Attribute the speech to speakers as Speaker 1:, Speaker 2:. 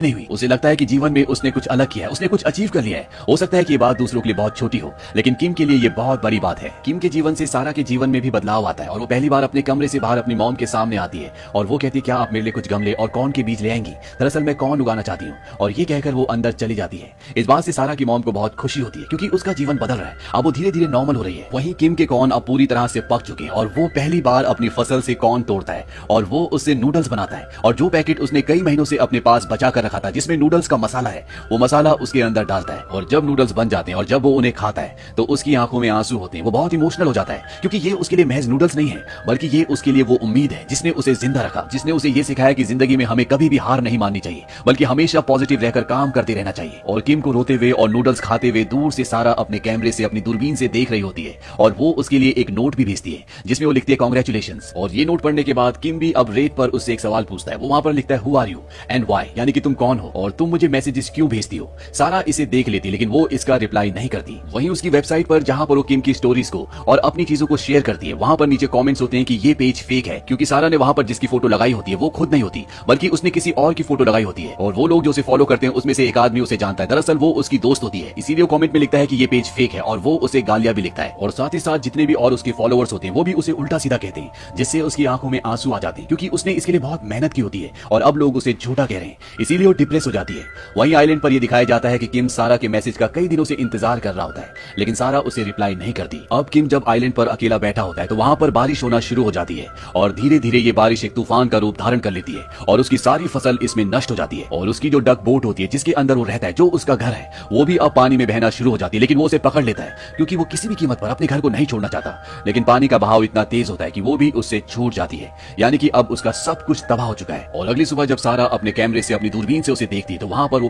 Speaker 1: नहीं हुई। उसे लगता है कि जीवन में उसने कुछ अलग किया है, उसने कुछ अचीव कर लिया है। हो सकता है कि ये बात दूसरों के लिए बहुत छोटी हो, लेकिन किम के लिए ये बहुत बड़ी बात है। किम के जीवन से सारा के जीवन में भी बदलाव आता है और वो पहली बार अपने कमरे से बाहर अपनी मॉम के सामने आती है और वो कहती है, क्या आप मेरे लिए कुछ गमले और कॉर्न के बीज ले आएंगी? दरअसल मैं कॉर्न उगाना चाहती हूँ। और ये कहकर वो अंदर चली जाती है। इस बात से सारा की मॉम को बहुत खुशी होती है क्योंकि उसका जीवन बदल रहा है। अब वो धीरे धीरे नॉर्मल हो रही है। वहीं किम के कॉर्न अब पूरी तरह से पक चुके हैं और वो पहली बार अपनी फसल से कॉर्न तोड़ता है और वो उससे नूडल्स बनाता है। और जो पैकेट उसने कई महीनों से अपने पास बचा कर रखा था जिसमें नूडल्स का मसाला है, वो मसाला उसके अंदर डालता है और जब नूडल्स बन जाते हैं और जब वो उन्हें खाता है तो उसकी आंखों में आंसू होते हैं। वो बहुत इमोशनल हो जाता है क्योंकि ये उसके लिए महज नूडल्स नहीं है, बल्कि ये उसके लिए वो उम्मीद है जिसने उसे जिंदा रखा, जिसने उसे ये सिखाया कि जिंदगी में हमें कभी भी हार नहीं माननी चाहिए, बल्कि हमेशा पॉजिटिव रहकर काम करते रहना चाहिए। और किम को रोते हुए और नूडल्स खाते हुए दूर से सारा अपने कैमरे से अपनी दूरबीन से देख रही होती है और वो उसके लिए एक नोट भी भेजती है जिसमें वो लिखती है कांग्रेचुलेशंस। और ये नोट पढ़ने के बाद किम भी अब रेत पर उससे एक सवाल पूछता है। वो वहां पर लिखता है, who are you and why, यानी कि तुम कौन हो और तुम मुझे मैसेजेस क्यों भेजती हो। सारा इसे देख लेती लेकिन वो इसका रिप्लाई नहीं करती। वहीं उसकी वेबसाइट पर जहां पर वो किम की स्टोरीज को और अपनी चीजों को शेयर करती है, वहां पर नीचे कमेंट्स होते हैं कि ये पेज फेक है क्योंकि सारा ने वहां पर जिसकी फोटो लगाई होती है वो खुद नहीं होती, बल्कि उसने किसी और की फोटो लगाई होती है और वो लोग जो उसे फॉलो करते हैं उसमें से एक आदमी उसे जानता है। दरअसल वो उसकी दोस्त होती है, इसीलिए वो कमेंट में लिखता है कि ये पेज फेक है और वो उसे गालियां भी लिखता है। और साथ ही साथ जितने भी और उसके फॉलोअर्स होते हैं वो भी उसे उल्टा सीधा कहते हैं, जिससे उसकी आंखों में आंसू आ जाते हैं क्योंकि उसने इसके लिए बहुत मेहनत की होती है और अब लोग उसे झूठा कह रहे हैं, इसीलिए वो डिप्रेस हो जाती है। वहीं आइलैंड पर यह दिखाया जाता है कि किम सारा के मैसेज का कई दिनों से इंतजार कर रहा होता है लेकिन सारा उसे रिप्लाई नहीं करती। अब किम जब आइलैंड पर अकेला बैठा होता है तो वहां पर बारिश होना शुरू हो जाती है और धीरे धीरे ये बारिश एक तूफान का रूप धारण कर लेती है और उसकी सारी फसल इसमें नष्ट हो जाती है। और उसकी जो डक बोट होती है जिसके अंदर वो रहता है, जो उसका घर है, वो भी अब पानी में बहना शुरू हो जाती है। लेकिन वो उसे पकड़ लेता है क्योंकि वो किसी भी कीमत पर अपने घर को नहीं छोड़ना चाहता। लेकिन पानी का बहाव इतना तेज होता है कि वो भी उससे छूट जाती है, यानी कि अब उसका सब कुछ तबाह हो चुका है। और अगली सुबह जब सारा अपने कैमरे से अपनी दूरबीन से उसे देखती है तो वहां पर वो